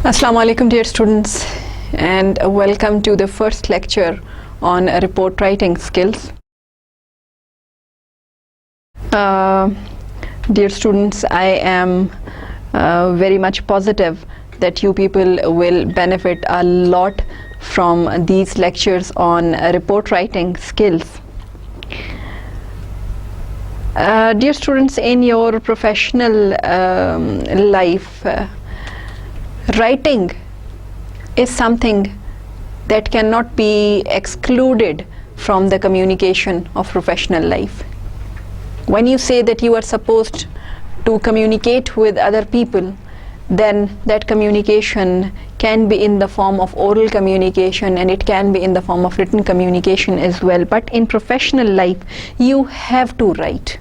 Assalamu alaikum dear students, and welcome to the first lecture on report writing skills. Dear students, I am very much positive that you people will benefit a lot from these lectures on report writing skills. Dear students, in your professional life, writing is something that cannot be excluded from the communication of professional life. When you say that you are supposed to communicate with other people, then that communication can be in the form of oral communication, and it can be in the form of written communication as well. But in professional life, you have to write.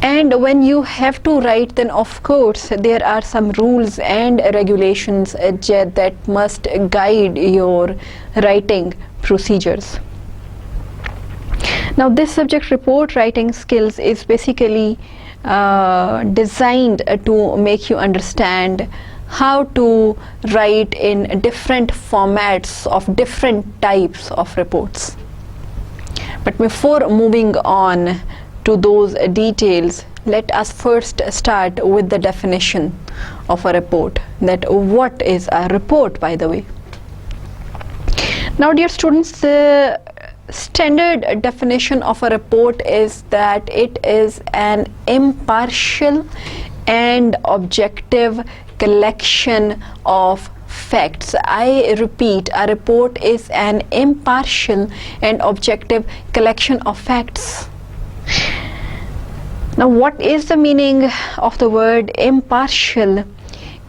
And when you have to write, then of course there are some rules and regulations that must guide your writing procedures. Now, this subject report writing skills is basically designed to make you understand how to write in different formats of different types of reports. But before moving on to those details, let us first start with the definition of a report. That what is a report, by the way? Now, dear students, the standard definition of a report is that it is an impartial and objective collection of facts. I repeat, a report is an impartial and objective collection of facts. Now, what is the meaning of the word impartial,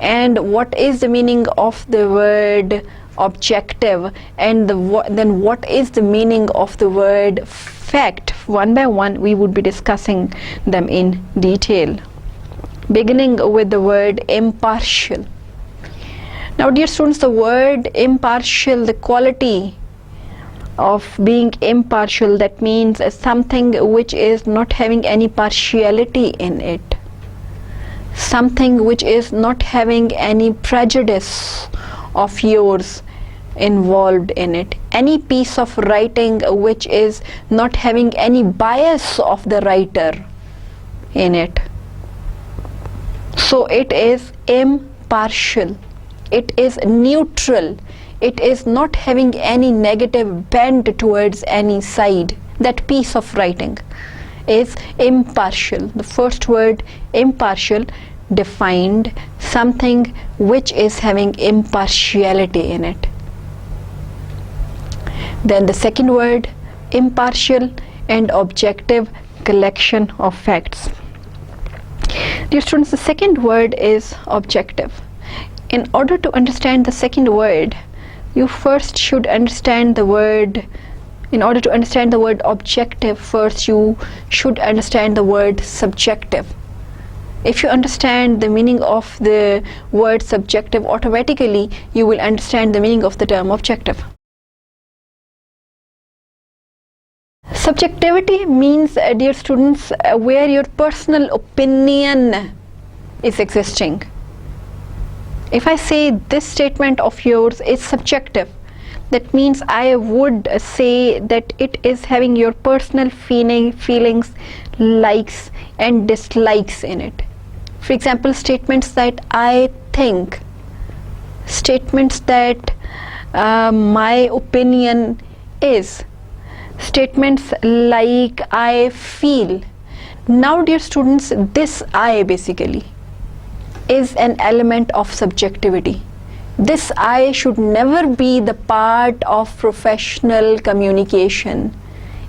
and what is the meaning of the word objective, and then what is the meaning of the word fact? One by one we would be discussing them in detail, beginning with the word impartial. Now, dear students, the word impartial, the quality of being impartial, that means something which is not having any partiality in it, something which is not having any prejudice of yours involved in it, any piece of writing which is not having any bias of the writer in it. So it is impartial, it is neutral, it is not having any negative bend towards any side. That piece of writing is impartial. The first word, impartial, defined something which is having impartiality in it. Then the second word, impartial and objective collection of facts. Dear students, the second word is objective. In order to understand the second word, you first should understand the word. In order to understand the word objective, first you should understand the word subjective. If you understand the meaning of the word subjective, automatically you will understand the meaning of the term objective. Subjectivity means, dear students, where your personal opinion is existing. If I say this statement of yours is subjective, that means I would say that it is having your personal feelings, likes and dislikes in it. For example, statements that I think, statements that my opinion is, statements like I feel. Now, dear students, this I basically is an element of subjectivity. This I should never be the part of professional communication,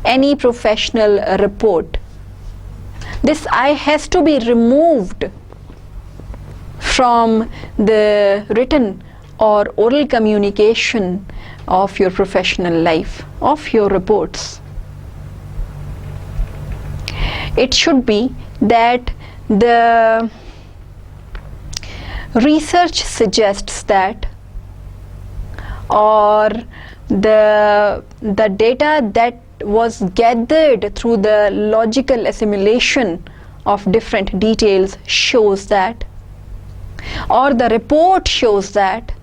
any professional report. This I has to be removed from the written or oral communication of your professional life, of your reports. It should be that the research suggests that, or the data that was gathered through the logical assimilation of different details shows that or the report shows that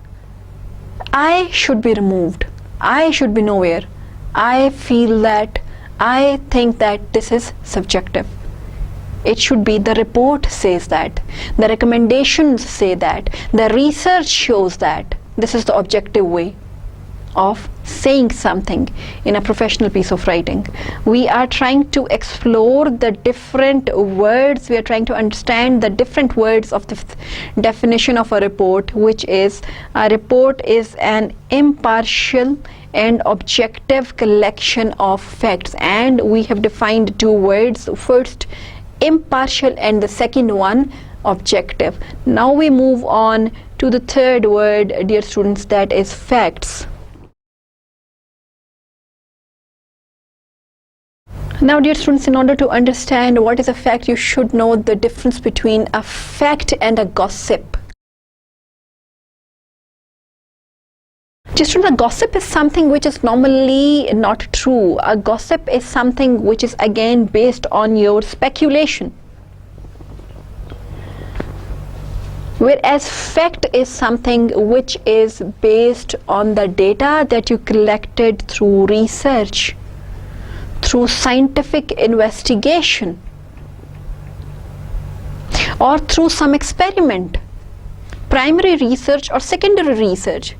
I should be removed, I should be nowhere, I feel that, I think that this is subjective. It should be the report says that, the recommendations say that, the research shows that. This is the objective way of saying something in a professional piece of writing. We are trying to explore the different words, we are trying to understand the different words of the definition of a report, which is a report is an impartial and objective collection of facts. And we have defined two words, first impartial and the second one objective. Now we move on to the third word, dear students, that is facts. Now, dear students, in order to understand what is a fact, you should know the difference between a fact and a gossip. Dear students, a gossip is something which is normally not true. A gossip is something which is again based on your speculation. Whereas fact is something which is based on the data that you collected through research, through scientific investigation, or through some experiment, primary research or secondary research.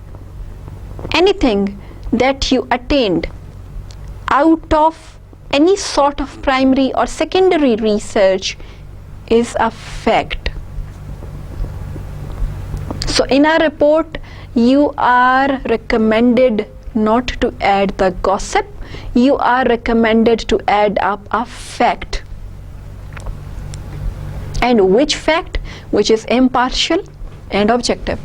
Anything that you attained out of any sort of primary or secondary research is a fact. So in our report, you are recommended not to add the gossip, you are recommended to add up a fact. And which fact? Which is impartial and objective.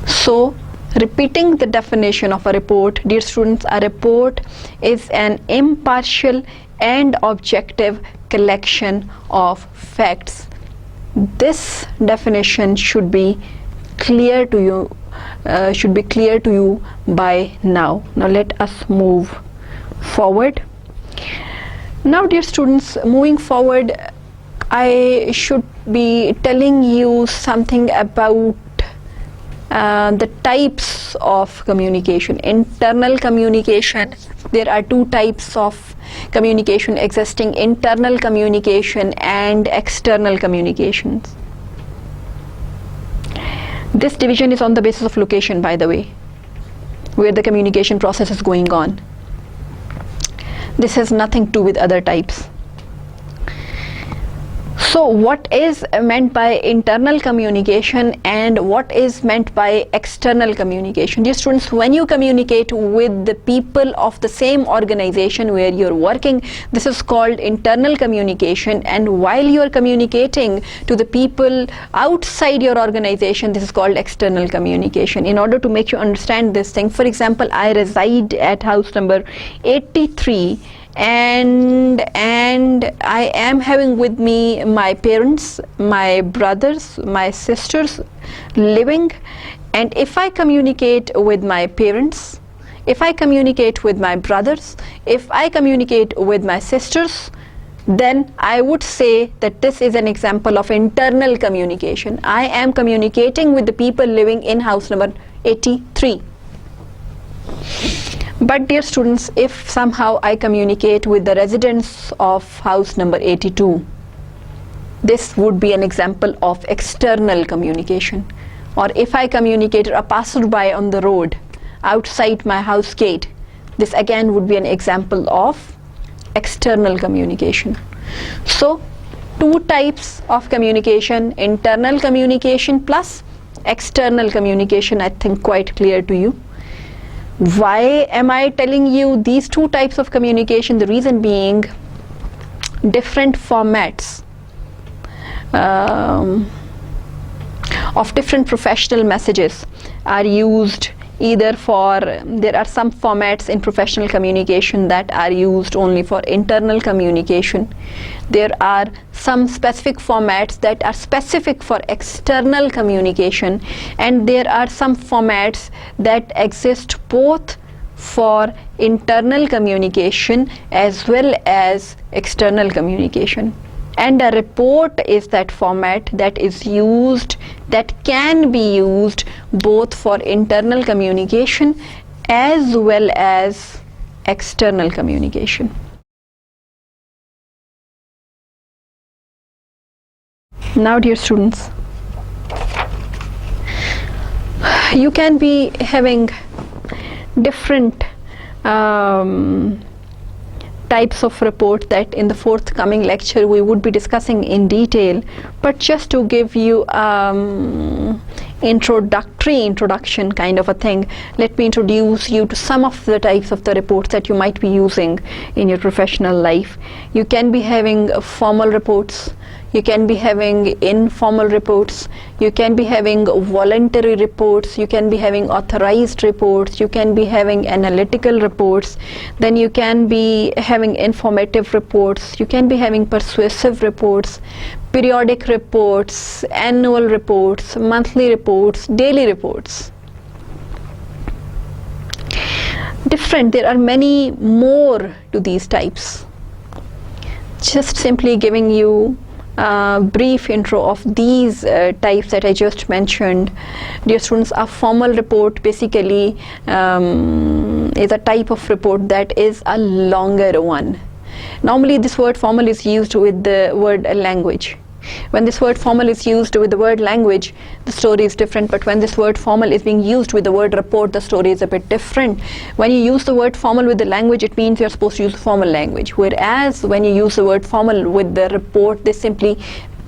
So, repeating the definition of a report, dear students, a report is an impartial and objective collection of facts. This definition should be clear to you. By now. Now let us move forward. Now, dear students, moving forward, I should be telling you something about the types of communication. Internal communication. There are two types of communication existing: internal communication and external communications. This division is on the basis of location, by the way, where the communication process is going on. This has nothing to do with other types. So what is meant by internal communication and what is meant by external communication? Dear students, when you communicate with the people of the same organization where you're working, this is called internal communication, and while you're communicating to the people outside your organization, this is called external communication. In order to make you understand this thing, for example, I reside at house number 83, and I am having with me my parents, my brothers, my sisters living, and if I communicate with my parents, if I communicate with my brothers, if I communicate with my sisters, then I would say that this is an example of internal communication. I am communicating with the people living in house number 83. But dear students, if somehow I communicate with the residents of house number 82, this would be an example of external communication. Or if I communicate a passerby on the road outside my house gate, this again would be an example of external communication. So, two types of communication: internal communication plus external communication. I think quite clear to you. Why am I telling you these two types of communication? The reason being, different formats of different professional messages are used either for, there are some formats in professional communication that are used only for internal communication. There are some specific formats that are specific for external communication, and there are some formats that exist both for internal communication as well as external communication. And a report is that format that is used, that can be used both for internal communication as well as external communication. Now, dear students, you can be having different types of report that in the forthcoming lecture we would be discussing in detail, but just to give you introduction kind of a thing, let me introduce you to some of the types of the reports that you might be using in your professional life. You can be having formal reports, you can be having informal reports, you can be having voluntary reports, you can be having authorized reports, you can be having analytical reports, then you can be having informative reports, you can be having persuasive reports, periodic reports, annual reports, monthly reports, daily reports. There are many more to these types. Just simply giving you brief intro of these types that I just mentioned. Dear students, a formal report basically is a type of report that is a longer one. Normally this word formal is used with the word language. When this word formal is used with the word language, the story is different, but when this word formal is being used with the word report, the story is a bit different. When you use the word formal with the language, it means you're supposed to use formal language, whereas when you use the word formal with the report, this simply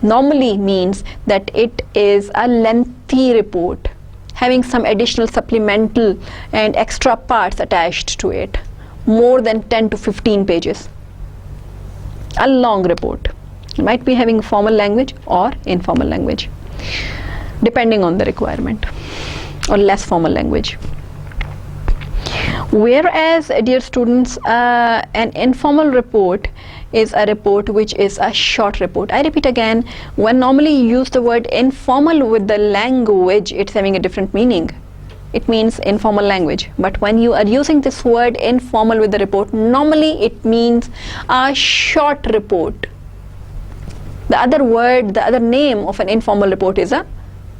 normally means that it is a lengthy report having some additional supplemental and extra parts attached to it, more than 10 to 15 pages. A long report. You might be having formal language or informal language, depending on the requirement, or less formal language. Whereas, dear students, an informal report is a report which is a short report. I repeat again, when normally you use the word informal with the language, it's having a different meaning. It means informal language. But when you are using this word informal with the report, normally it means a short report. The other name of an informal report is a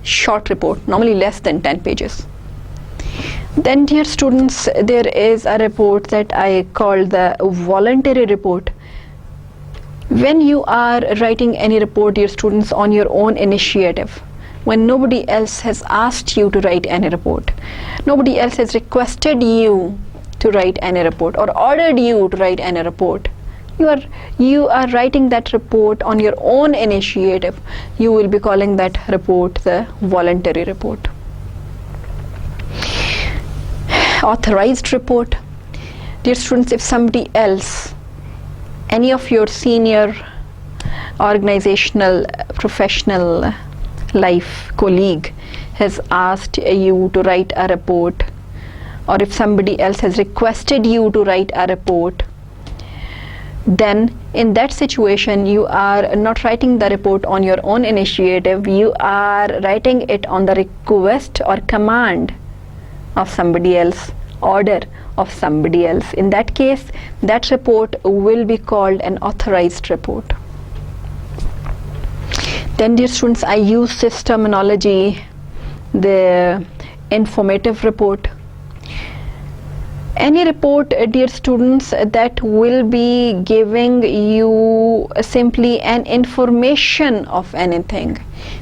short report, normally less than 10 pages. Then, dear students, there is a report that I call the voluntary report. When you are writing any report, dear students, on your own initiative, when nobody else has asked you to write any report, nobody else has requested you to write any report or ordered you to write any report, you are writing that report on your own initiative, you will be calling that report the voluntary report. Authorized report. Dear students, if somebody else, any of your senior organizational professional life colleague has asked you to write a report, or if somebody else has requested you to write a report, then in that situation you are not writing the report on your own initiative, you are writing it on the request or command of somebody else, order of somebody else. In that case, that report will be called an authorized report. Then, dear students, I use this terminology, the informative report. Any report, dear students, that will be giving you simply an information of anything.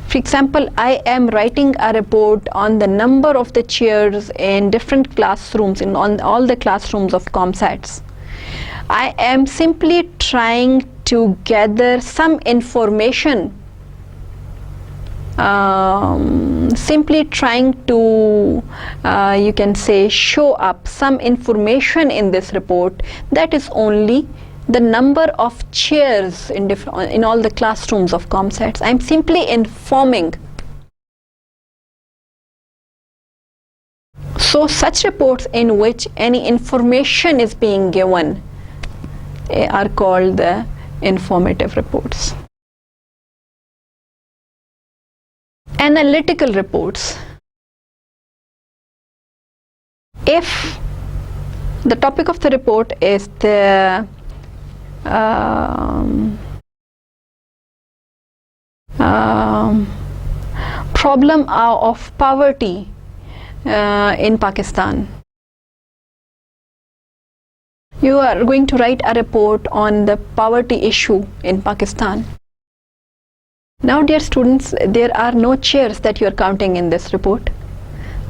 For example, I am writing a report on the number of the chairs in different classrooms, on all the classrooms of ComSats. I am simply trying to gather some information, simply trying to you can say show up some information in this report, that is only the number of chairs in all the classrooms of ComSats. I am simply informing. So such reports in which any information is being given are called the informative reports. Analytical reports. If the topic of the report is the problem of poverty in Pakistan. You are going to write a report on the poverty issue in Pakistan. Now, dear students, there are no chairs that you are counting in this report.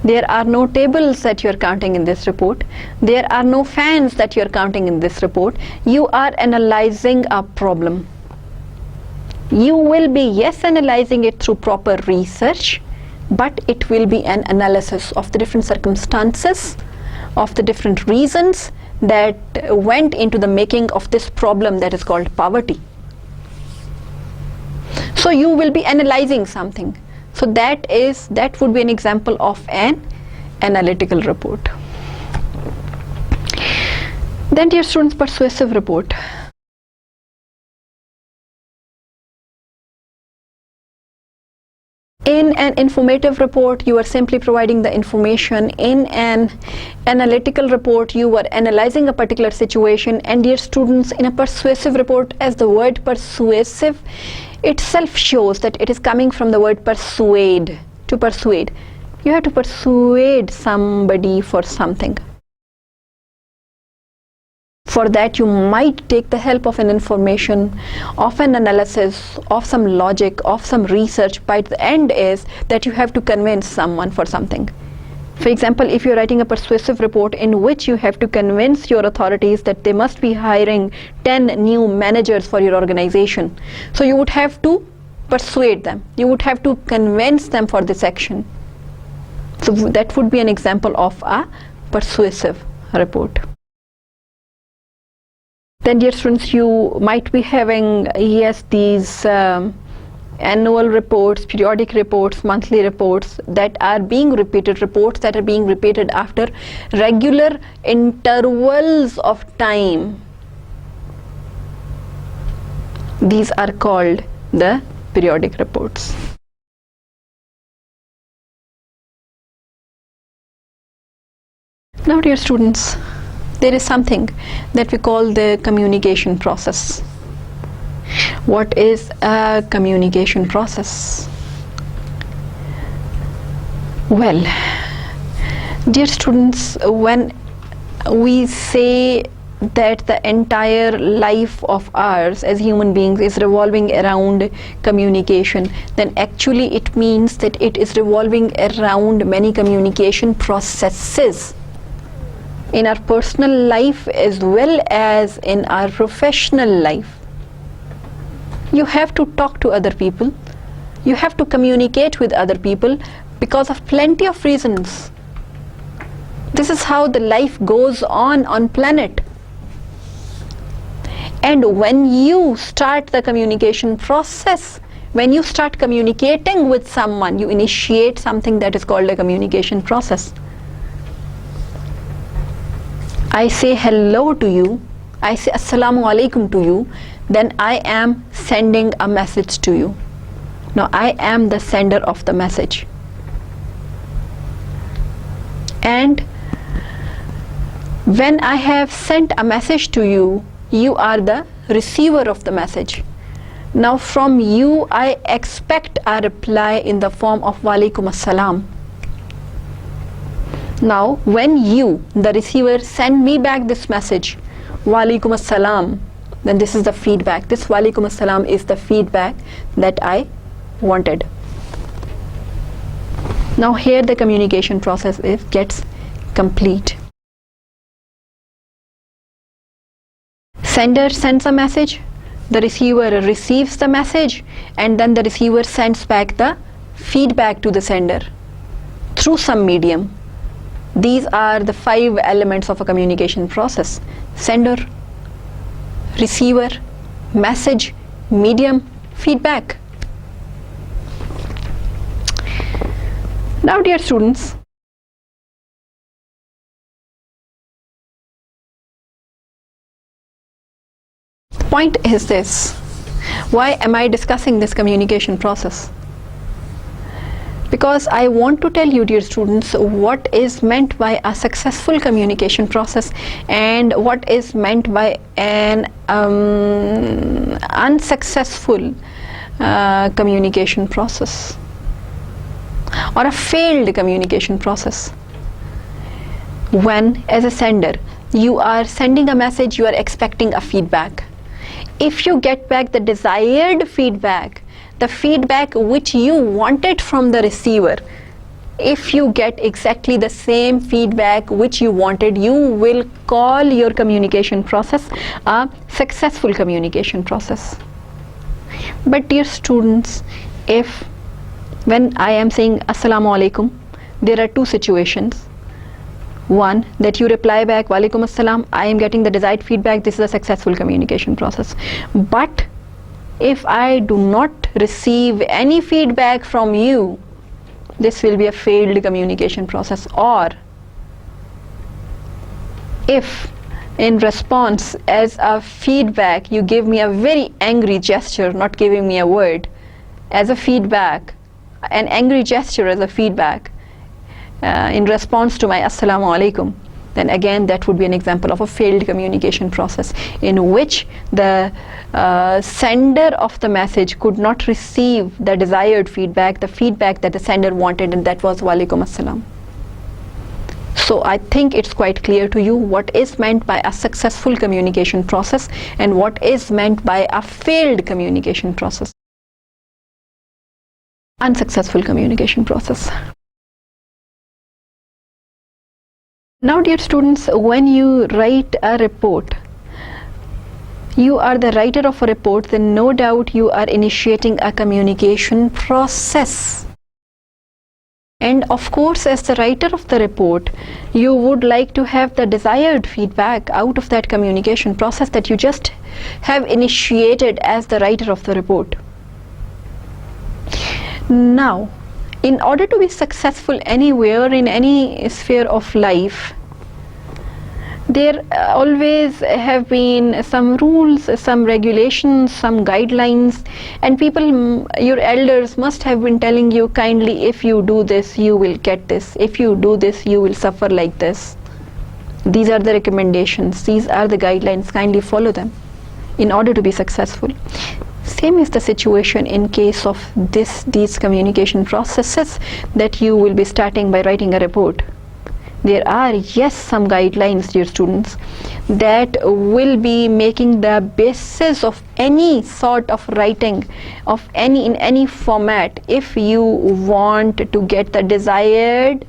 There are no tables that you are counting in this report. There are no fans that you are counting in this report. You are analyzing a problem. You will be, yes, analyzing it through proper research, but it will be an analysis of the different circumstances, of the different reasons that went into the making of this problem that is called poverty. So you will be analyzing something. So that would be an example of an analytical report. Then, dear students, persuasive report. In an informative report, you are simply providing the information. In an analytical report, you are analyzing a particular situation. And dear students, in a persuasive report, as the word persuasive itself shows that it is coming from the word persuade, to persuade. You have to persuade somebody for something. For that, you might take the help of an information, of an analysis, of some logic, of some research, but the end is that you have to convince someone for something. For example, if you're writing a persuasive report in which you have to convince your authorities that they must be hiring 10 new managers for your organization, so you would have to persuade them. You would have to convince them for this action. So that would be an example of a persuasive report. Then, dear students, you might be having, yes, these annual reports, periodic reports, monthly reports that are being repeated, reports that are being repeated after regular intervals of time. These are called the periodic reports. Now, dear students, there is something that we call the communication process. What is a communication process? Well, dear students, when we say that the entire life of ours as human beings is revolving around communication, then actually it means that it is revolving around many communication processes in our personal life as well as in our professional life. You have to talk to other people. You have to communicate with other people because of plenty of reasons. This is how the life goes on planet. And when you start the communication process, when you start communicating with someone, you initiate something that is called a communication process. I say hello to you, I say assalamu alaikum to you, then I am sending a message to you. Now I am the sender of the message. And when I have sent a message to you, you are the receiver of the message. Now from you I expect a reply in the form of wa alaikum assalam. Now when you, the receiver, send me back this message, wa alaikum assalam, then this is the feedback. This wa alaikum assalam is the feedback that I wanted. Now here the communication process gets complete. Sender sends a message, the receiver receives the message, and then the receiver sends back the feedback to the sender through some medium. These are the 5 elements of a communication process: sender, receiver, message, medium, feedback. Now, dear students, the point is this: why am I discussing this communication process? Because I want to tell you, dear students, what is meant by a successful communication process and what is meant by an unsuccessful communication process. or a failed communication process. When, as a sender, you are sending a message, you are expecting a feedback. If you get back the desired feedback, the feedback which you wanted from the receiver, if you get exactly the same feedback which you wanted, you will call your communication process a successful communication process. But dear students, if when I am saying Assalamu alaikum, there are two situations. One, that you reply back, Wa alaikum assalam, I am getting the desired feedback, this is a successful communication process. But if I do not receive any feedback from you, this will be a failed communication process. Or if in response as a feedback you give me a very angry gesture, not giving me a word, as a feedback, an angry gesture as a feedback in response to my Assalamu alaikum, then again that would be an example of a failed communication process in which the sender of the message could not receive the desired feedback, the feedback that the sender wanted, and that was Wa alaikum assalam. So I think it's quite clear to you what is meant by a successful communication process and what is meant by a failed communication process. Unsuccessful communication process. Now dear students, when you write a report, you are the writer of a report, then no doubt you are initiating a communication process. And of course, as the writer of the report, you would like to have the desired feedback out of that communication process that you just have initiated as the writer of the report. Now, in order to be successful anywhere in any sphere of life, there always have been some rules, some regulations, some guidelines, and people, your elders must have been telling you kindly, if you do this, you will get this. If you do this, you will suffer like this. These are the recommendations. These are the guidelines. Kindly follow them in order to be successful. Same is the situation in case of these communication processes that you will be starting by writing a report. There are, yes, some guidelines, dear students, that will be making the basis of any sort of writing of in any format if you want to get the desired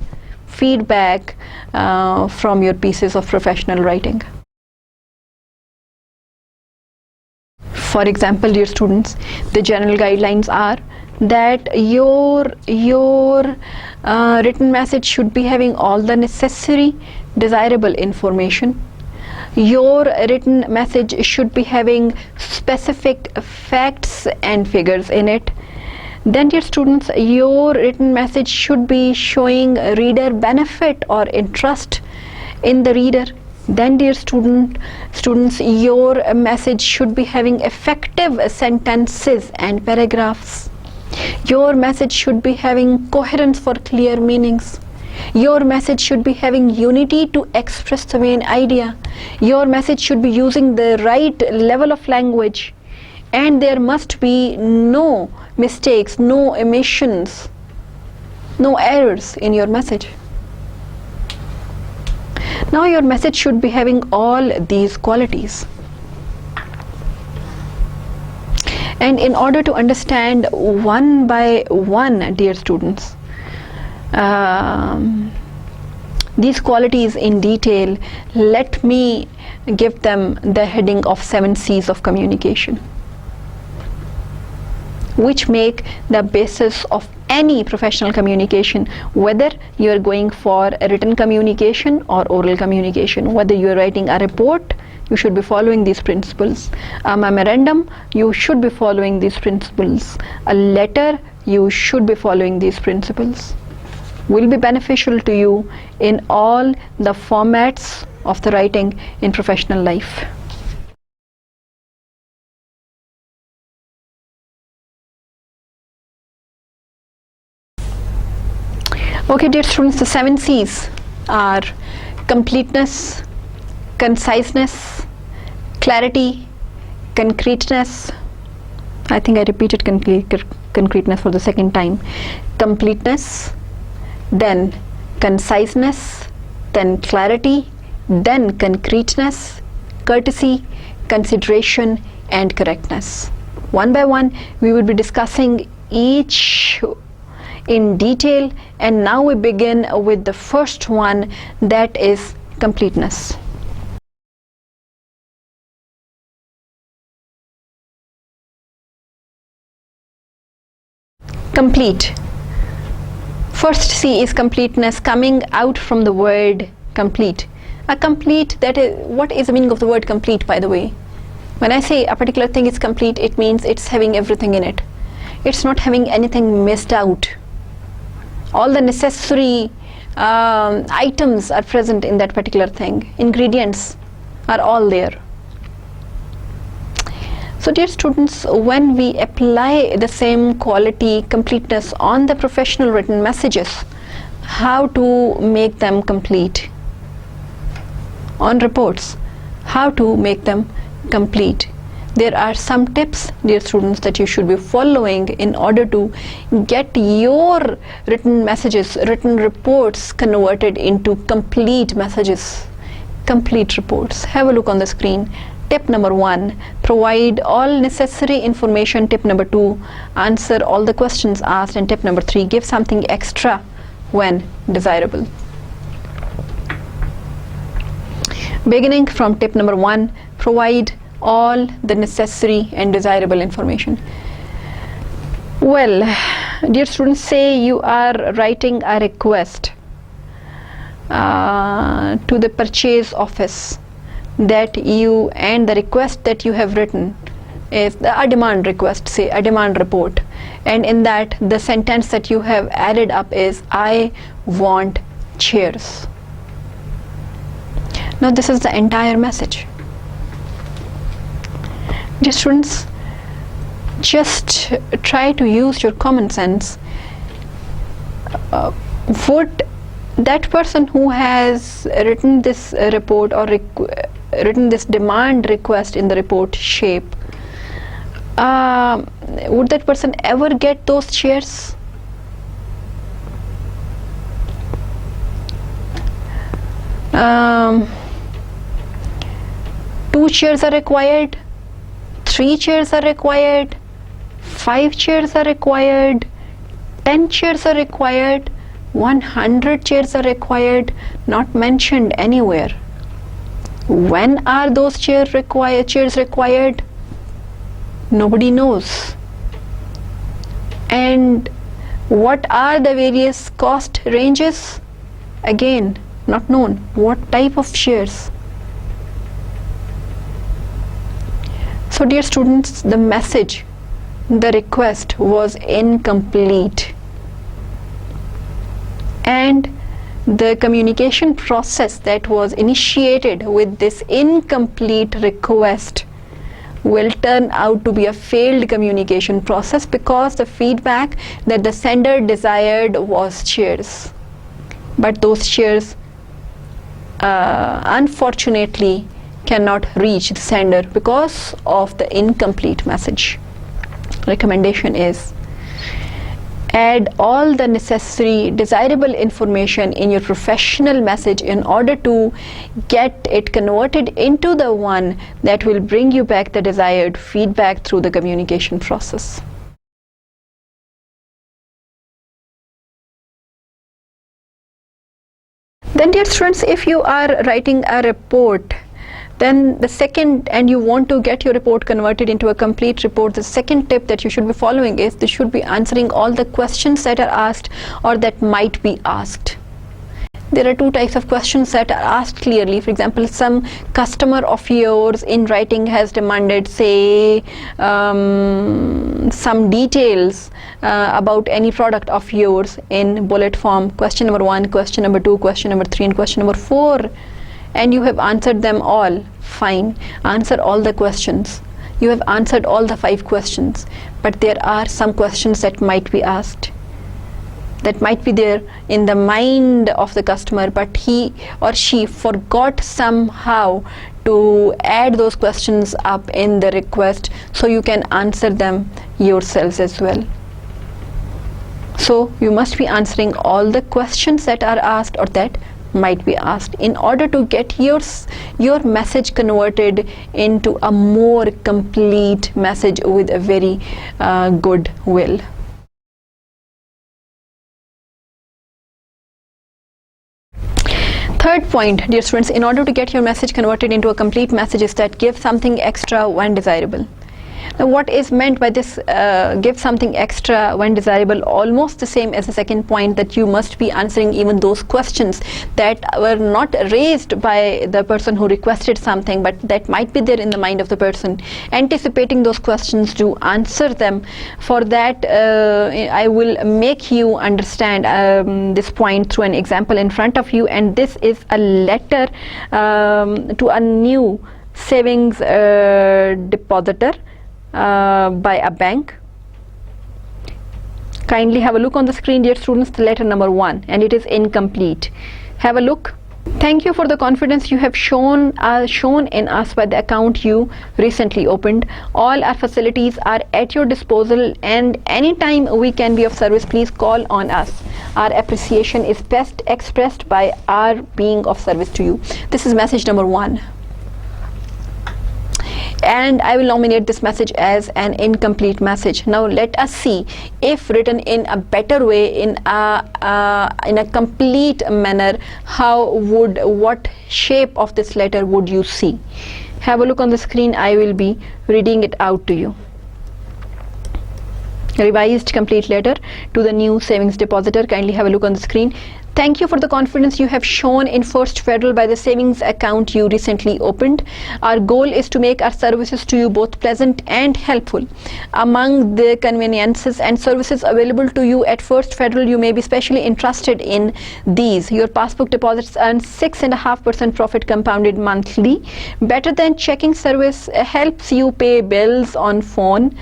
feedback from your pieces of professional writing. For example, dear students, the general guidelines are that your written message should be having all the necessary desirable information. Your written message should be having specific facts and figures in it. Then dear students, your written message should be showing reader benefit or interest in the reader. Then dear students, your message should be having effective sentences and paragraphs. Your message should be having coherence for clear meanings. Your message should be having unity to express the main idea. Your message should be using the right level of language, and there must be no mistakes, no omissions, no errors in your message. Now your message should be having all these qualities. And in order to understand one by one, dear students, these qualities in detail, let me give them the heading of 7 C's of communication, which make the basis of any professional communication, whether you are going for a written communication or oral communication. Whether you are writing a report, you should be following these principles. A memorandum, you should be following these principles. A letter, you should be following these principles. Will be beneficial to you in all the formats of the writing in professional life. Okay, dear students, the 7 C's are completeness, conciseness, clarity, concreteness. I think I repeated concreteness for the second time. Completeness, then conciseness, then clarity, then concreteness, courtesy, consideration, and correctness. One by one, we will be discussing each in detail, and now we begin with the first one, that is completeness. Complete. First C is completeness, coming out from the word complete. A complete, that is, what is the meaning of the word complete, by the way? When I say a particular thing is complete, it means it's having everything in it. It's not having anything missed out. All the necessary items are present in that particular thing. Ingredients are all there. So dear students, when we apply the same quality, completeness on the professional written messages, how to make them complete? On reports, how to make them complete? There are some tips, dear students, that you should be following in order to get your written messages, written reports converted into complete messages, complete reports. Have a look on the screen. Tip number 1, provide all necessary information. Tip number 2, answer all the questions asked. And tip number 3, give something extra when desirable. Beginning from tip number 1, provide all the necessary and desirable information. Well, dear students, say you are writing a request to the purchase office, that you, and the request that you have written is a demand request, say a demand report, and in that the sentence that you have added up is, I want chairs. Now this is the entire message. Dear students, just try to use your common sense. Would that person who has written this report or written this demand request in the report shape, would that person ever get those chairs? Two chairs are required, 3 chairs are required, 5 chairs are required, 10 chairs are required, 100 chairs are required, not mentioned anywhere. When are those chairs required? Nobody knows. And what are the various cost ranges? Again, not known. What type of chairs? So dear students, the message, the request was incomplete, and the communication process that was initiated with this incomplete request will turn out to be a failed communication process, because the feedback that the sender desired was chairs, but those chairs unfortunately cannot reach the sender because of the incomplete message. Recommendation is, add all the necessary desirable information in your professional message in order to get it converted into the one that will bring you back the desired feedback through the communication process. Then dear students, if you are writing a report, then the second, and you want to get your report converted into a complete report, the second tip that you should be following is, they should be answering all the questions that are asked or that might be asked. There are 2 types of questions that are asked clearly. For example, some customer of yours in writing has demanded, say, some details about any product of yours in bullet form. Question number 1, question number 2, question number 3, and question number 4. And you have answered them all. Fine. Answer all the questions. You have answered all the 5 questions. But there are some questions that might be asked, that might be there in the mind of the customer, but he or she forgot somehow to add those questions up in the request, so you can answer them yourselves as well. So you must be answering all the questions that are asked or that might be asked in order to get your message converted into a more complete message with a very good will. Third point, dear students, in order to get your message converted into a complete message is that give something extra when desirable. Now, what is meant by this give something extra when desirable? Almost the same as the second point, that you must be answering even those questions that were not raised by the person who requested something, but that might be there in the mind of the person. Anticipating those questions to answer them. For that, I will make you understand this point through an example in front of you, and this is a letter to a new savings depositor by a bank. Kindly have a look on the screen, dear students, the letter number 1, and it is incomplete. Have a look. Thank you for the confidence you have shown in us by the account you recently opened. All our facilities are at your disposal, and anytime we can be of service, please call on us. Our appreciation is best expressed by our being of service to you. This is message number 1. And I will nominate this message as an incomplete message. Now let us see if written in a better way, in a complete manner, what shape of this letter would you see. Have a look on the screen. I will be reading it out to you. Revised complete letter to the new savings depositor. Kindly have a look on the screen. Thank you for the confidence you have shown in First Federal by the savings account you recently opened. Our goal is to make our services to you both pleasant and helpful. Among the conveniences and services available to you at First Federal, you may be specially interested in these. Your passbook deposits earn 6.5% profit compounded monthly. Better than checking service helps you pay bills on phone.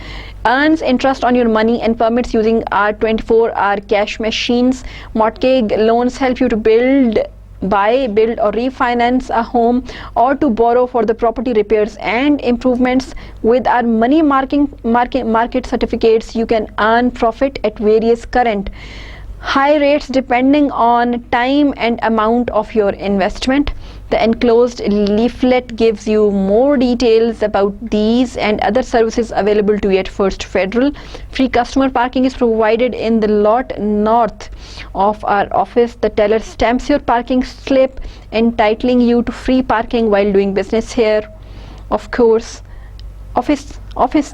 Earns interest on your money and permits using our 24-hour cash machines. Mortgage loans help you to buy, build or refinance a home, or to borrow for the property repairs and improvements. With our money market certificates, you can earn profit at various current high rates depending on time and amount of your investment. The enclosed leaflet gives you more details about these and other services available to you at First Federal. Free customer parking is provided in the lot north of our office. The teller stamps your parking slip, entitling you to free parking while doing business here. Of course, office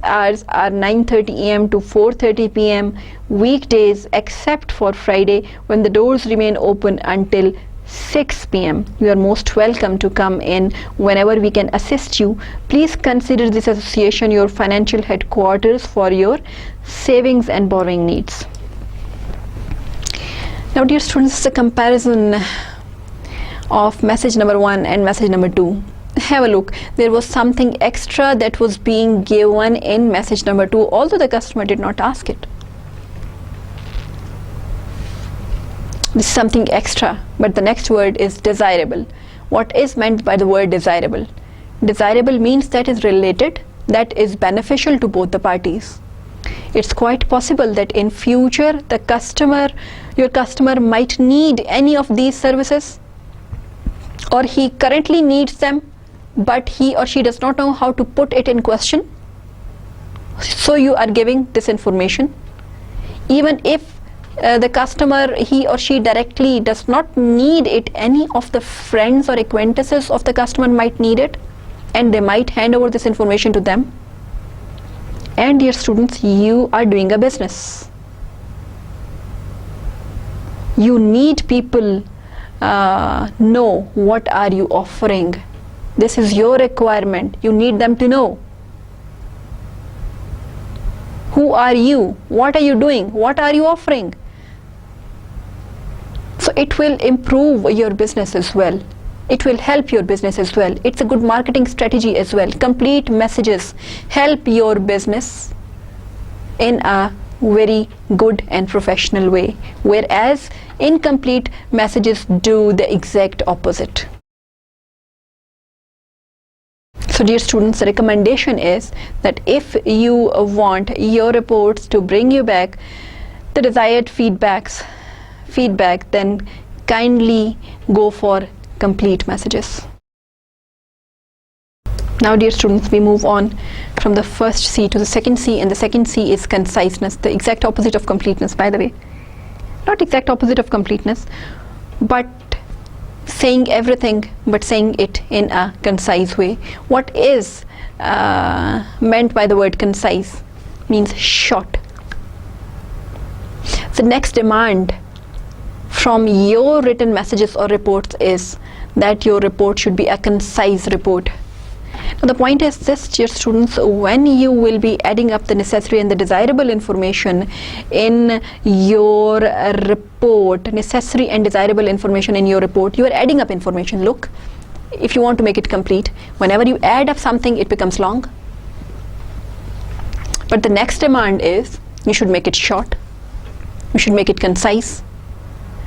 hours are 9:30 a.m. to 4:30 p.m. weekdays except for Friday, when the doors remain open until 6 p.m. You are most welcome to come in whenever we can assist you. Please consider this association your financial headquarters for your savings and borrowing needs. Now, dear students, this is a comparison of message number 1 and message number 2. Have a look. There was something extra that was being given in message number 2, although the customer did not ask it. This is something extra, but the next word is desirable. What is meant by the word desirable? Desirable means that is related, that is beneficial to both the parties. It's quite possible that in future your customer might need any of these services, or he currently needs them, but he or she does not know how to put it in question. So you are giving this information. Even if the customer, he or she directly does not need it, any of the friends or acquaintances of the customer might need it, and they might hand over this information to them. And dear students, you are doing a business. You need people know what are you offering. This is your requirement. You need them to know. Who are you? What are you doing? What are you offering? So it will improve your business as well. It will help your business as well. It's a good marketing strategy as well. Complete messages help your business in a very good and professional way, whereas incomplete messages do the exact opposite. So dear students, the recommendation is that if you want your reports to bring you back the desired feedback, then kindly go for complete messages. Now dear students, we move on from the first C to the second C, and the second C is conciseness, the exact opposite of completeness, by the way. Not exact opposite of completeness, but saying everything but saying it in a concise way. What is meant by the word concise? Means short. The next demand from your written messages or reports is that your report should be a concise report. Now the point is this, dear students, when you will be adding up the necessary and the desirable information in your report, necessary and desirable information in your report, you are adding up information. Look, if you want to make it complete, whenever you add up something, it becomes long. But the next demand is you should make it short, you should make it concise.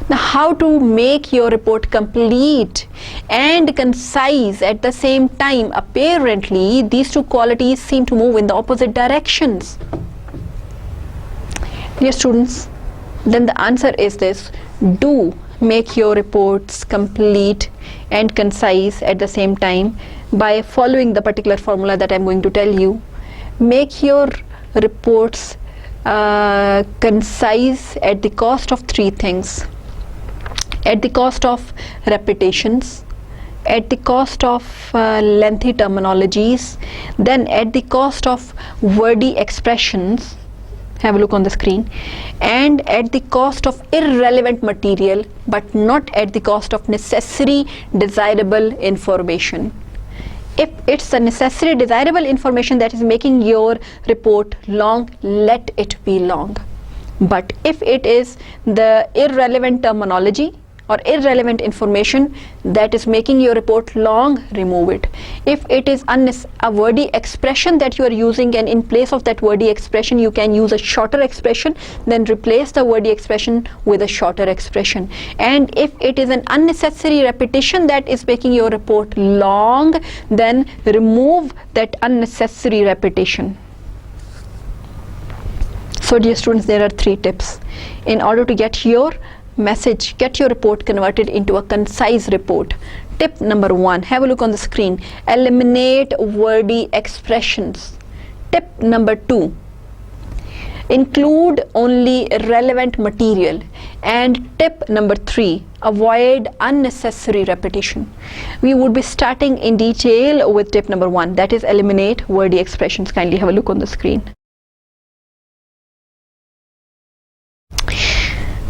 Now, how to make your report complete and concise at the same time? Apparently, these two qualities seem to move in the opposite directions. Dear students, then the answer is this: do make your reports complete and concise at the same time by following the particular formula that I'm going to tell you. Make your reports concise at the cost of three things. At the cost of repetitions, at the cost of lengthy terminologies, then at the cost of wordy expressions, have a look on the screen, and at the cost of irrelevant material, but not at the cost of necessary desirable information. If it's the necessary desirable information that is making your report long, let it be long. But if it is the irrelevant terminology or irrelevant information that is making your report long, remove it. If it is a wordy expression that you are using, and in place of that wordy expression you can use a shorter expression, then replace the wordy expression with a shorter expression. And if it is an unnecessary repetition that is making your report long, then remove that unnecessary repetition. So dear students, there are three tips in order to get your message, get your report converted into a concise report. Tip number 1, have a look on the screen: eliminate wordy expressions. Tip number 2, include only relevant material. And tip number 3, avoid unnecessary repetition. We would be starting in detail with tip number 1, that is eliminate wordy expressions. Kindly have a look on the screen.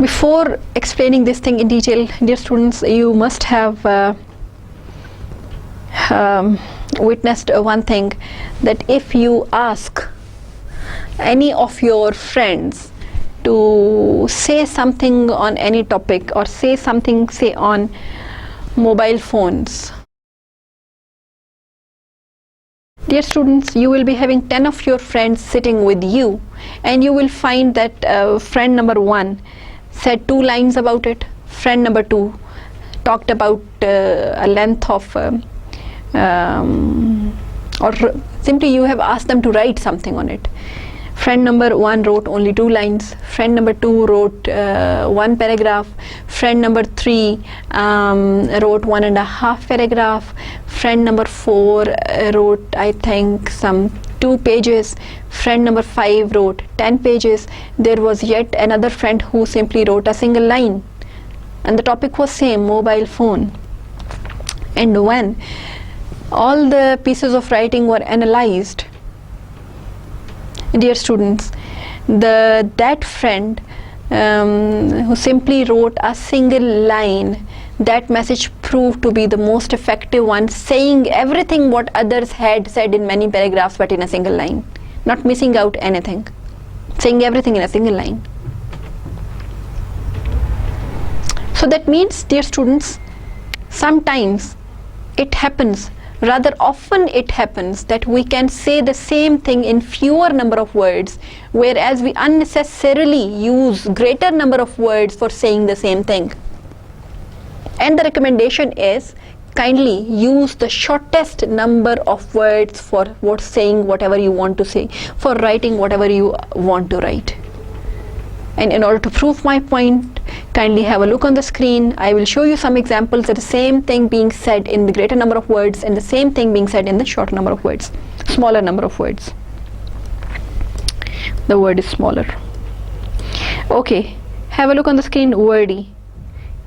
Before explaining this thing in detail, dear students, you must have witnessed one thing, that if you ask any of your friends to say something on any topic, or say something, say on mobile phones, dear students, you will be having 10 of your friends sitting with you, and you will find that friend number 1 said 2 lines about it, friend number 2 talked about a length of or simply you have asked them to write something on it. Friend number 1 wrote only 2 lines, friend number 2 wrote 1 paragraph, friend number 3 wrote 1.5 paragraph, friend number 4 wrote I think some 2 pages, friend number 5 wrote 10 pages. There was yet another friend who simply wrote a single line, and the topic was same, mobile phone. And when all the pieces of writing were analyzed, dear students, that friend who simply wrote a single line, that message proved to be the most effective one, saying everything what others had said in many paragraphs but in a single line, not missing out anything, saying everything in a single line. So that means, dear students, sometimes it happens, rather often it happens, that we can say the same thing in fewer number of words, whereas we unnecessarily use greater number of words for saying the same thing. And the recommendation is, kindly use the shortest number of words for saying whatever you want to say, for writing whatever you want to write. And in order to prove my point, kindly have a look on the screen. I will show you some examples of the same thing being said in the greater number of words and the same thing being said in the shorter number of words, smaller number of words. The word is smaller. Okay, have a look on the screen. Wordy.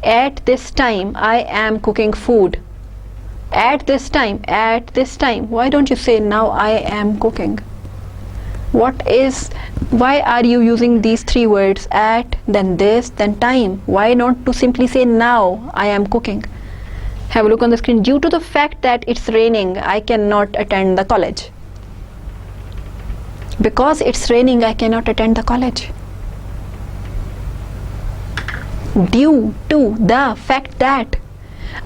At this time, I am cooking food. At this time, at this time. Why don't you say now I am cooking? Why are you using these three words, at, then this, then time? Why not to simply say now I am cooking? Have a look on the screen. Due to the fact that it's raining, I cannot attend the college. Because it's raining, I cannot attend the college. Due to the fact that.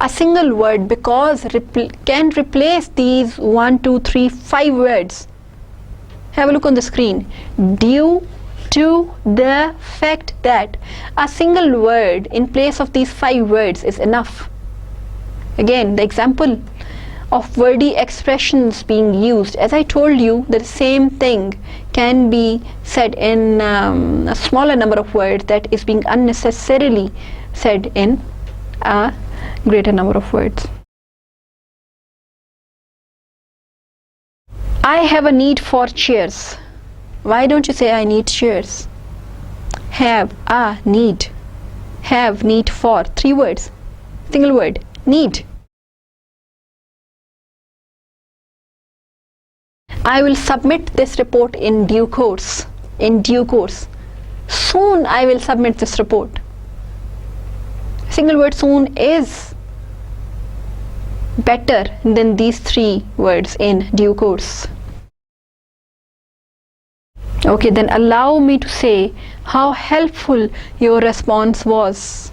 A single word because can replace these 1, 2, 3, 5 words. Have a look on the screen. Due to the fact that. A single word in place of these 5 words is enough. Again, the example of wordy expressions being used. As I told you, the same thing can be said in a smaller number of words that is being unnecessarily said in a greater number of words. I have a need for chairs. Why don't you say I need chairs? Have a need. Have need for. 3 words. Single word. Need. I will submit this report in due course. In due course. Soon I will submit this report. Single word soon is better than these 3 words in due course. Okay, then allow me to say how helpful your response was.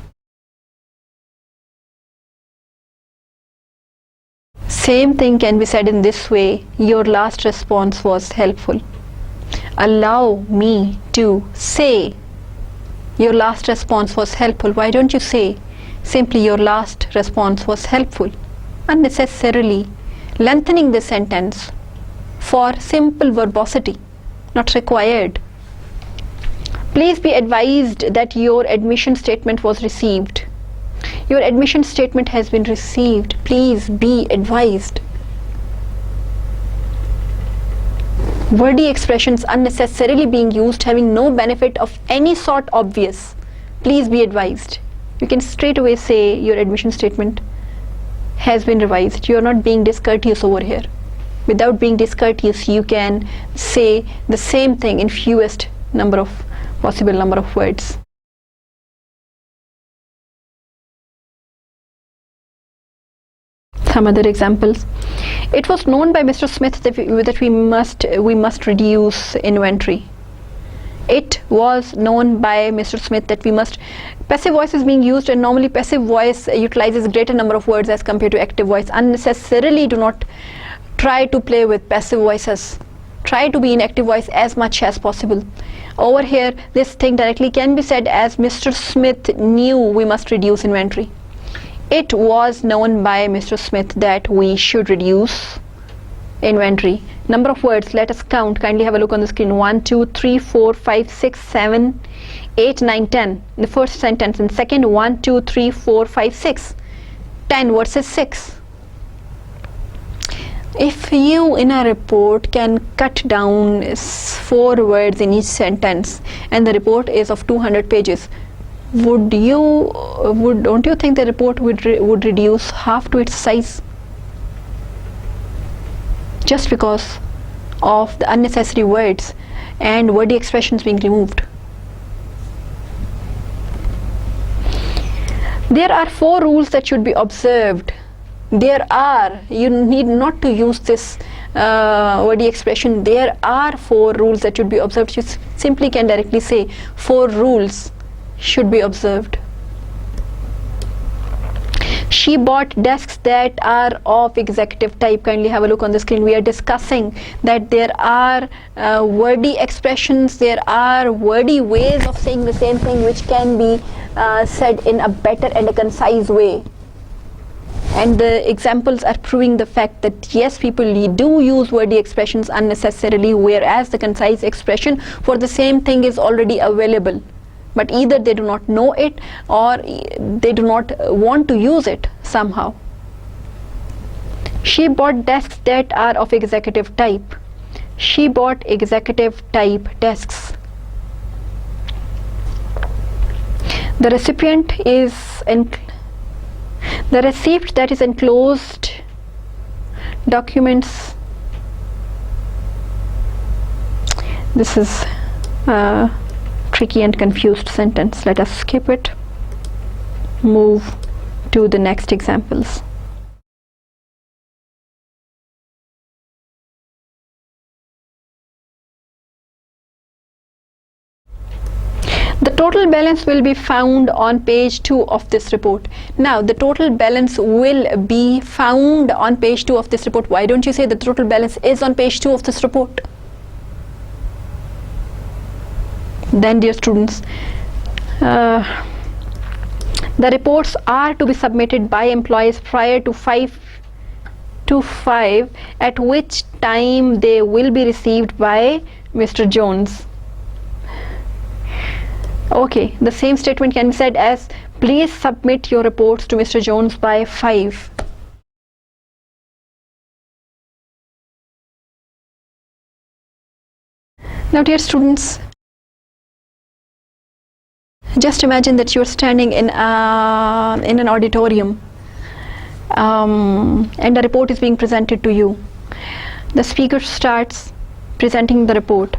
Same thing can be said in this way. Your last response was helpful. Allow me to say your last response was helpful. Why don't you say simply your last response was helpful? Unnecessarily lengthening the sentence for simple verbosity, not required. Please be advised that your admission statement was received. Your admission statement has been received. Please be advised. Wordy expressions unnecessarily being used, having no benefit of any sort obvious. Please be advised. You can straight away say your admission statement has been revised. You are not being discourteous over here. Without being discourteous, you can say the same thing in fewest possible number of words. Some other examples. It was known by Mr. Smith that we must reduce inventory. It was known by Mr. Smith that we must. Passive voice is being used, and normally passive voice utilizes greater number of words as compared to active voice. Unnecessarily do not try to play with passive voices. Try to be in active voice as much as possible. Over here, this thing directly can be said as Mr. Smith knew we must reduce inventory. It was known by Mr. Smith that we should reduce inventory. Number of words, let us count. Kindly have a look on the screen. 1, 2, 3, 4, 5, 6, 7, 8, 9, 10. The first sentence. And second, 1, 2, 3, 4, 5, 6. 10 versus 6. If you in a report can cut down 4 words in each sentence and the report is of 200 pages, don't you think the report would reduce half to its size? Just because of the unnecessary words and wordy expressions being removed. There are 4 rules that should be observed. You need not to use this wordy expression. There are 4 rules that should be observed. You simply can directly say 4 rules should be observed. She bought desks that are of executive type. Kindly have a look on the screen. We are discussing that there are wordy expressions, there are wordy ways of saying the same thing which can be said in a better and a concise way. And the examples are proving the fact that yes, people do use wordy expressions unnecessarily, whereas the concise expression for the same thing is already available. but either they do not know it or they do not want to use it somehow. She bought desks that are of executive type. She bought executive type desks. The recipient is the receipt that is enclosed documents. This is a tricky and confused sentence. Let us skip it. Move to the next examples. The total balance will be found on page 2 of this report. Now, the total balance will be found on page 2 of this report. Why don't you say the total balance is on page 2 of this report? Then, dear students, the reports are to be submitted by employees prior to 5 to 5, at which time they will be received by Mr. Jones. Okay, the same statement can be said as, please submit your reports to Mr. Jones by 5. Now, dear students, just imagine that you are standing in an auditorium and a report is being presented to you. The speaker starts presenting the report.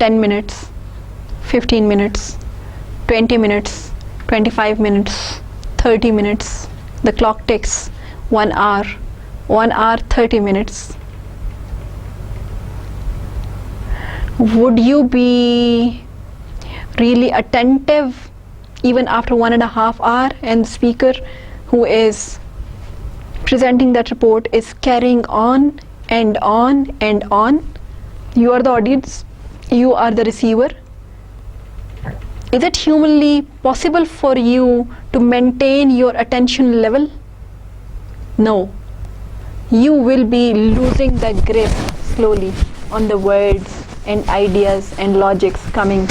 10 minutes, 15 minutes, 20 minutes, 25 minutes, 30 minutes. The clock ticks. 1 hour, 1 hour, 30 minutes. Would you be really attentive even after 1.5 hours, and the speaker who is presenting that report is carrying on and on and on? You are the audience, you are the receiver. Is it humanly possible for you to maintain your attention level? No. You will be losing the grip slowly on the words and ideas and logics coming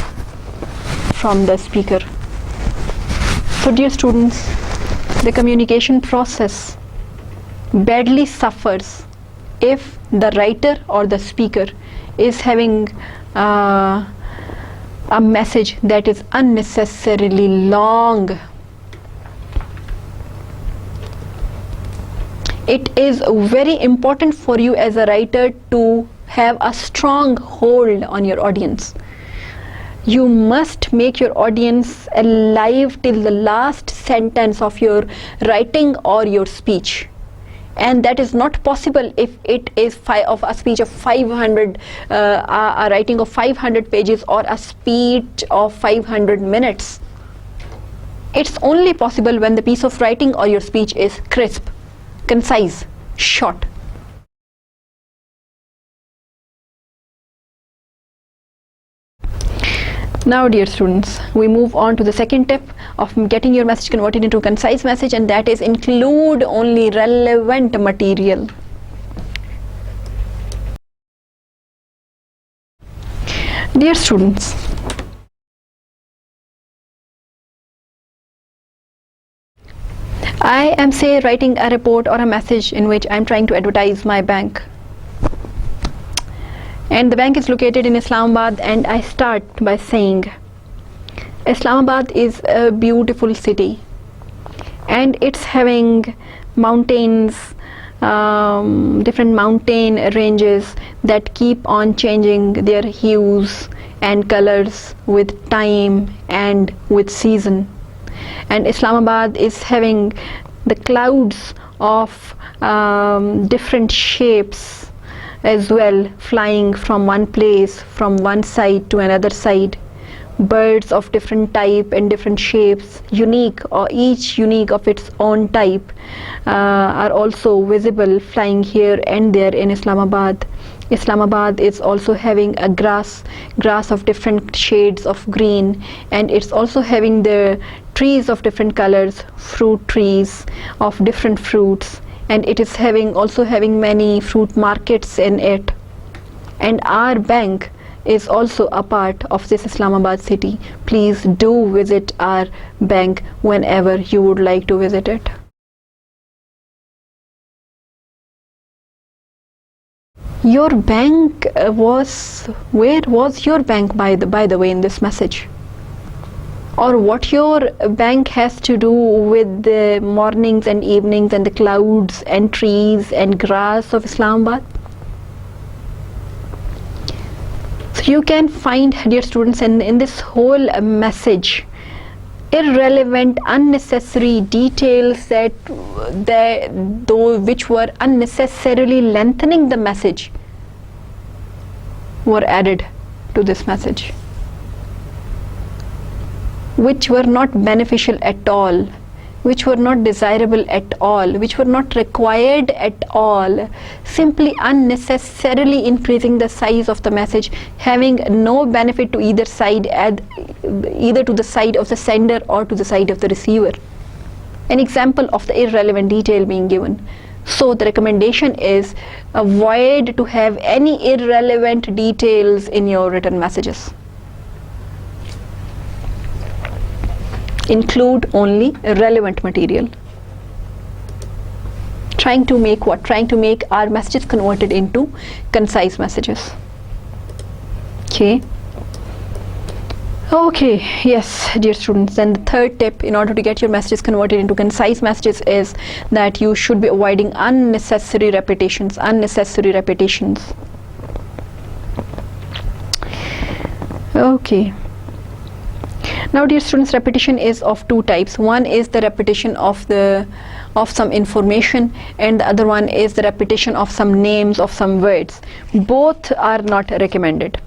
from the speaker. So, dear students, the communication process badly suffers if the writer or the speaker is having a message that is unnecessarily long. It is very important for you as a writer to have a strong hold on your audience. You must make your audience alive till the last sentence of your writing or your speech. And that is not possible if it is a speech of 500, a writing of 500 pages or a speech of 500 minutes. It's only possible when the piece of writing or your speech is crisp, concise, short. Now, dear students, we move on to the second tip of getting your message converted into a concise message, and that is include only relevant material. Dear students, I am, say, writing a report or a message in which I am trying to advertise my bank. And the bank is located in Islamabad, and I start by saying, Islamabad is a beautiful city and it's having mountains, different mountain ranges that keep on changing their hues and colors with time and with season. And Islamabad is having the clouds of different shapes as well, flying from one place, from one side to another side. Birds of different type and different shapes, unique, or each unique of its own type, are also visible flying here and there in Islamabad. Islamabad is also having a grass of different shades of green, and it's also having the trees of different colors, fruit trees of different fruits, and it is also having many fruit markets in it. And our bank is also a part of this Islamabad city. Please do visit our bank whenever you would like to visit it. Your bank where was your bank by the way in this message? Or what your bank has to do with the mornings and evenings and the clouds and trees and grass of Islamabad? So you can find, dear students, in this whole message, irrelevant, unnecessary details which were unnecessarily lengthening the message were added to this message, which were not beneficial at all, which were not desirable at all, which were not required at all, simply unnecessarily increasing the size of the message, having no benefit to either side, either to the side of the sender or to the side of the receiver. An example of the irrelevant detail being given. So the recommendation is avoid to have any irrelevant details in your written messages. Include only relevant material. Trying to make what? Trying to make our messages converted into concise messages. Okay, yes, dear students, then the third tip in order to get your messages converted into concise messages is that you should be avoiding unnecessary repetitions. Okay. Now, dear students, repetition is of two types. One is the repetition of some information, and the other one is the repetition of some names of some words. Both are not recommended.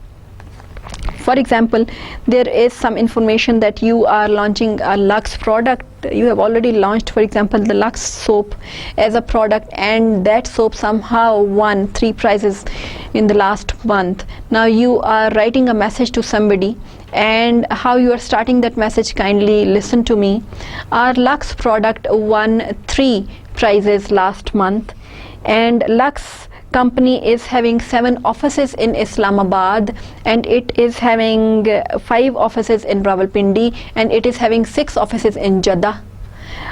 For example, there is some information that you are launching a Lux product. You have already launched, for example, the Lux soap as a product, and that soap somehow won 3 prizes in the last month. Now you are writing a message to somebody, and how you are starting that message, kindly listen to me. Our Lux product won 3 prizes last month, and Lux company is having 7 offices in Islamabad, and it is having 5 offices in Rawalpindi, and it is having 6 offices in Jeddah.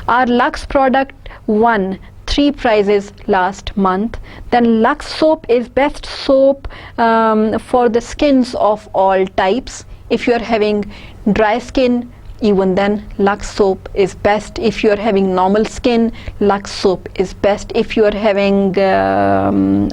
Our Lux product won 3 prizes last month. Then Lux soap is best soap for the skins of all types. If you are having dry skin, even then Lux soap is best. If you are having normal skin, Lux soap is best. If you are having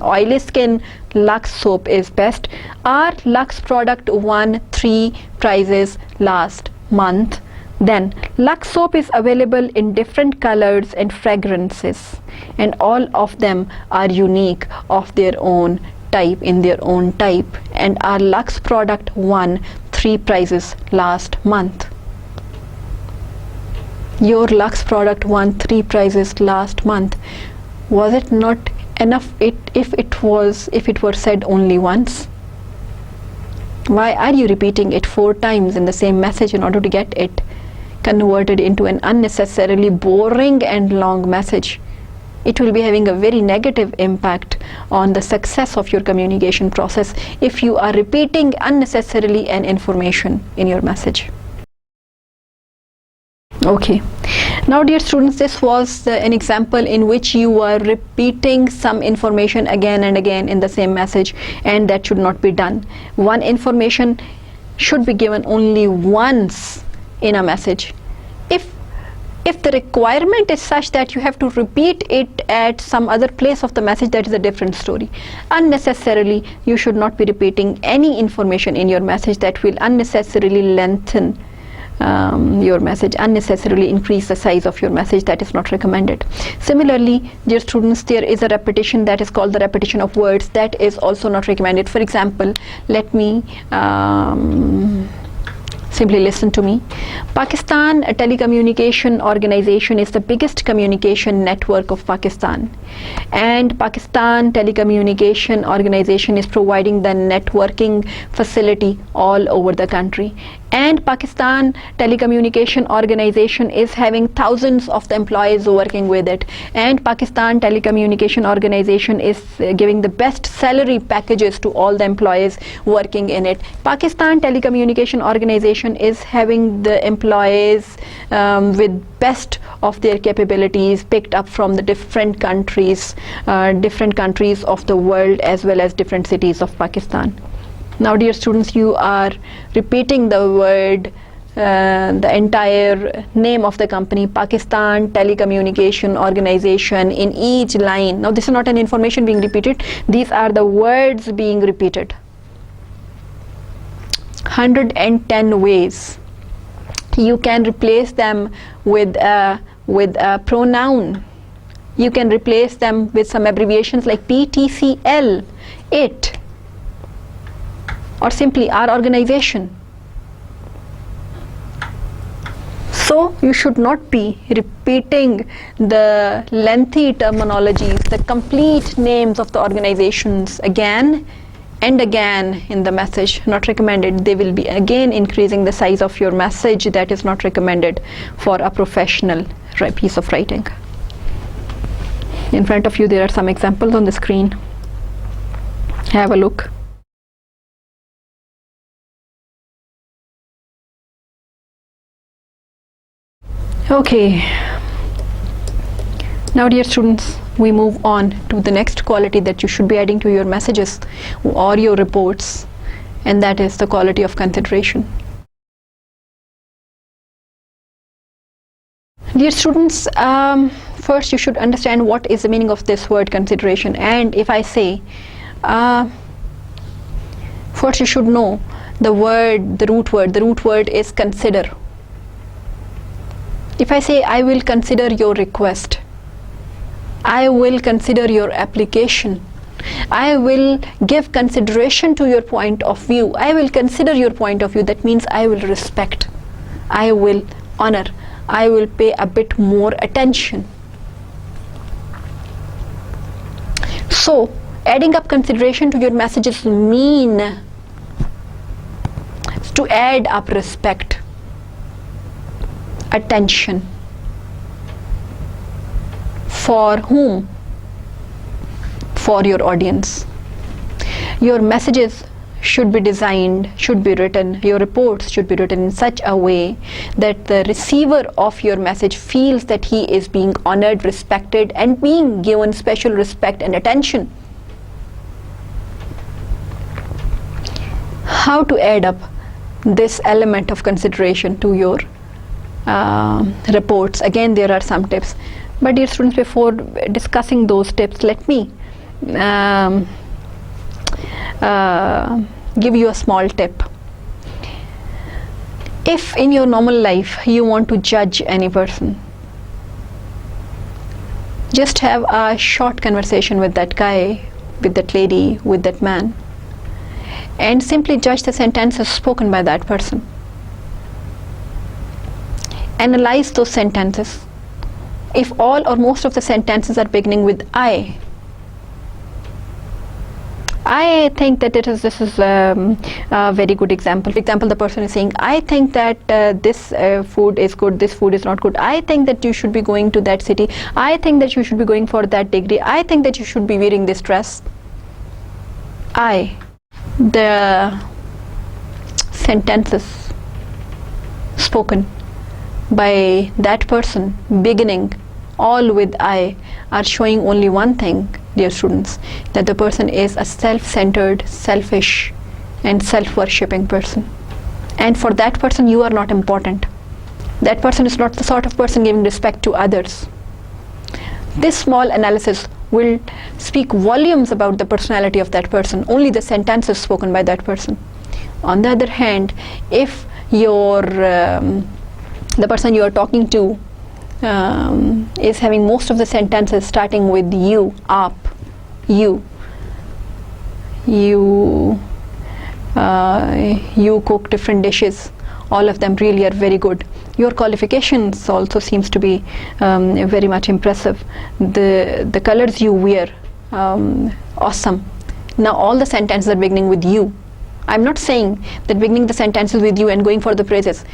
oily skin, Lux soap is best. Our Lux product won 3 prizes last month. Then Lux soap is available in different colors and fragrances, and all of them are unique of their own type, in their own type, and our Lux product won 3 prizes last month. Your Lux product won 3 prizes last month. Was it not enough if it were said only once? Why are you repeating it 4 times in the same message in order to get it converted into an unnecessarily boring and long message? It will be having a very negative impact on the success of your communication process if you are repeating unnecessarily an information in your message. Okay, now dear students, this was an example in which you were repeating some information again and again in the same message, and that should not be done. One information should be given only once in a message. If the requirement is such that you have to repeat it at some other place of the message, that is a different story. Unnecessarily, you should not be repeating any information in your message that will unnecessarily lengthen your message, unnecessarily increase the size of your message. That is not recommended. Similarly, dear students, there is a repetition that is called the repetition of words. That is also not recommended. For example, let me simply listen to me. Pakistan Telecommunication Organization is the biggest communication network of Pakistan, and Pakistan Telecommunication Organization is providing the networking facility all over the country, And Pakistan Telecommunication Organization is having thousands of the employees working with it, and Pakistan Telecommunication Organization is giving the best salary packages to all the employees working in it. Pakistan Telecommunication Organization is having the employees with best of their capabilities picked up from the different countries of the world, as well as different cities of Pakistan. Now, dear students, you are repeating the word, the entire name of the company, Pakistan Telecommunication Organization, in each line. Now, this is not an information being repeated. These are the words being repeated. 110 ways. You can replace them with a pronoun. You can replace them with some abbreviations like PTCL, it, or simply our organization. So you should not be repeating the lengthy terminologies, the complete names of the organizations again and again in the message. Not recommended. They will be again increasing the size of your message. That is not recommended for a professional piece of writing. In front of you there are some examples on the screen. Have a look. Okay, now dear students, we move on to the next quality that you should be adding to your messages or your reports, and that is the quality of consideration. Dear students, first you should understand what is the meaning of this word consideration. And if I say, first you should know the root word is consider. If I say, I will consider your request, I will consider your application, I will give consideration to your point of view, I will consider your point of view, that means I will respect, I will honor, I will pay a bit more attention. So, adding up consideration to your messages mean to add up respect, attention. For whom? For your audience. Your messages should be designed, should be written, your reports should be written in such a way that the receiver of your message feels that he is being honored, respected, and being given special respect and attention. How to add up this element of consideration to your reports? Again, there are some tips, but dear students, before discussing those tips, let me give you a small tip. If in your normal life you want to judge any person, just have a short conversation with that guy, with that lady, with that man, and simply judge the sentences spoken by that person. Analyze those sentences. If all or most of the sentences are beginning with I think that this is a very good example. For example, the person is saying, I think that this food is good, this food is not good. I think that you should be going to that city. I think that you should be going for that degree. I think that you should be wearing this dress. The sentences spoken by that person beginning all with I are showing only one thing, dear students, that the person is a self-centered, selfish, and self-worshipping person. And for that person, you are not important. That person is not the sort of person giving respect to others. This small analysis will speak volumes about the personality of that person, only the sentences spoken by that person. On the other hand, if the person you are talking to is having most of the sentences starting with you, up, you cook different dishes, all of them really are very good. Your qualifications also seems to be very much impressive. The colors you wear, awesome. Now all the sentences are beginning with you. I'm not saying that beginning the sentences with you and going for the phrases.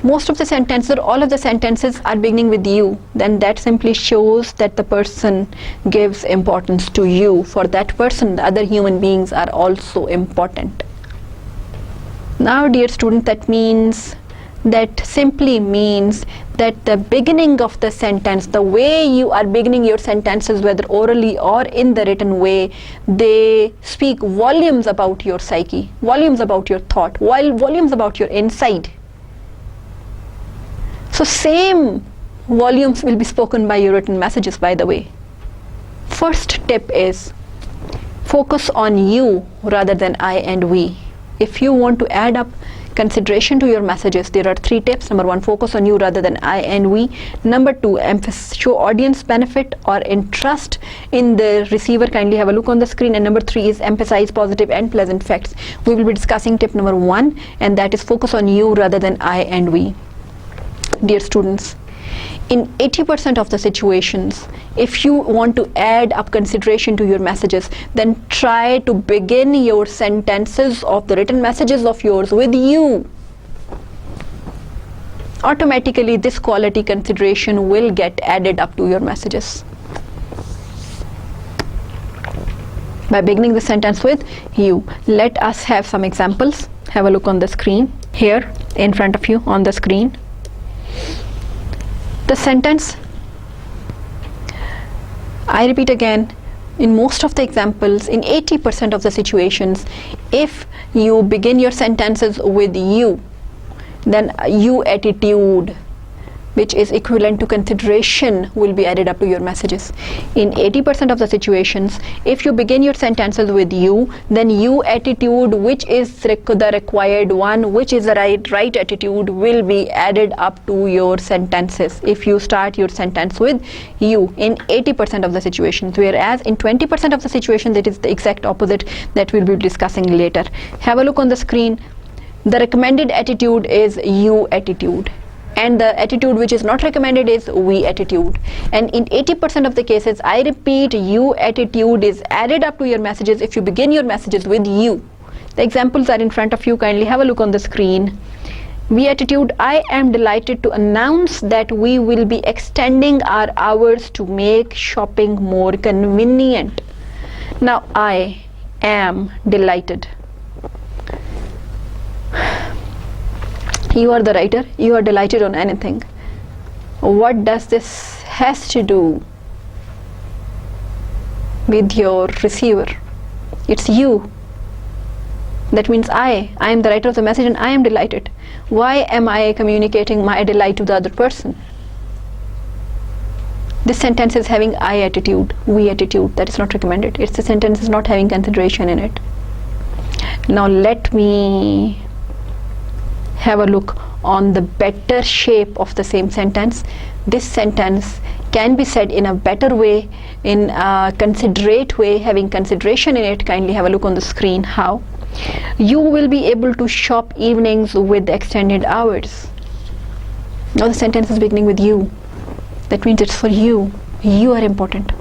Most of the sentences or all of the sentences are beginning with you, then that simply shows that the person gives importance to you. For that person, the other human beings are also important. Now, dear student, that simply means that the beginning of the sentence, the way you are beginning your sentences, whether orally or in the written way, they speak volumes about your psyche, volumes about your thought, volumes about your inside. So same volumes will be spoken by your written messages, by the way. First tip is focus on you rather than I and we. If you want to add up consideration to your messages, there are 3 tips. Number 1, focus on you rather than I and we. Number 2, show audience benefit or interest in the receiver. Kindly have a look on the screen. And number 3 is emphasize positive and pleasant facts. We will be discussing tip number 1, and that is focus on you rather than I and we. Dear students, in 80% of the situations, if you want to add up consideration to your messages, then try to begin your sentences of the written messages of yours with you. Automatically, this quality consideration will get added up to your messages. By beginning the sentence with you. Let us have some examples. Have a look on the screen. Here, in front of you on the screen. The sentence, I repeat again, in most of the examples, in 80% of the situations, if you begin your sentences with you, then you attitude, which is equivalent to consideration, will be added up to your messages. In 80% of the situations, if you begin your sentences with you, then you attitude, which is the required one, which is the right attitude, will be added up to your sentences if you start your sentence with you in 80% of the situations, whereas in 20% of the situations it is the exact opposite that we'll be discussing later. Have a look on the screen. The recommended attitude is you attitude, and the attitude which is not recommended is we attitude. And in 80% of the cases, I repeat, you attitude is added up to your messages if you begin your messages with you. The examples are in front of you. Kindly have a look on the screen. We attitude, I am delighted to announce that we will be extending our hours to make shopping more convenient. Now, I am delighted. You are the writer, you are delighted on anything. What does this has to do with your receiver? It's you. That means I am the writer of the message and I am delighted. Why am I communicating my delight to the other person? This sentence is having I attitude, we attitude. That is not recommended. It's the sentence is not having consideration in it. Now let me have a look on the better shape of the same sentence. This sentence can be said in a better way, in a considerate way, having consideration in it. Kindly have a look on the screen. How? You will be able to shop evenings with extended hours. Now the sentence is beginning with you. That means it's for you. You are important.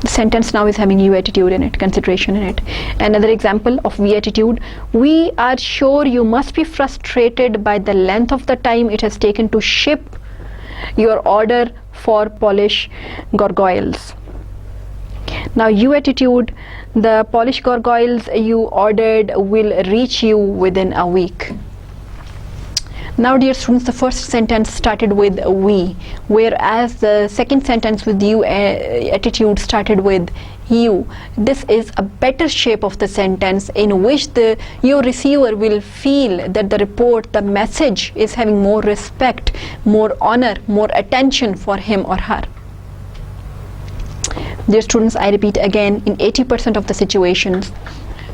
The sentence now is having you attitude in it, consideration in it. Another example of we attitude. We are sure you must be frustrated by the length of the time it has taken to ship your order for polish gargoyles. Now you attitude, the polish gargoyles you ordered will reach you within a week. Now dear students, the first sentence started with we, whereas the second sentence with you attitude started with you. This is a better shape of the sentence in which your receiver will feel that the report, the message is having more respect, more honor, more attention for him or her. Dear students, I repeat again, in 80% of the situations,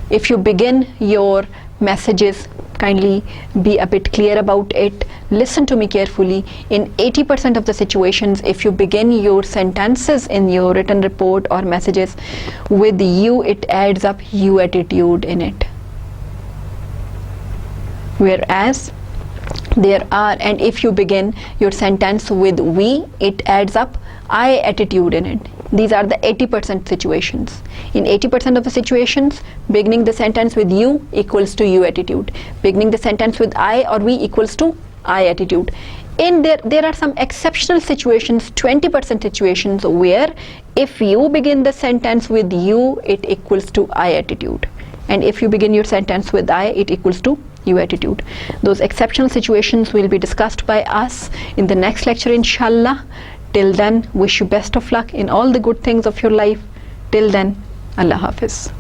if you begin your messages, kindly be a bit clear about it. Listen to me carefully. In 80% of the situations, if you begin your sentences in your written report or messages with you, it adds up you attitude in it. Whereas there are, and if you begin your sentence with we, it adds up I attitude in it. These are the 80% situations. In 80% of the situations, beginning the sentence with you equals to you attitude. Beginning the sentence with I or we equals to I attitude. In there are some exceptional situations, 20% situations, where if you begin the sentence with you, it equals to I attitude. And if you begin your sentence with I, it equals to you attitude. Those exceptional situations will be discussed by us in the next lecture, inshallah. Till then, wish you best of luck in all the good things of your life. Till then, Allah Hafiz.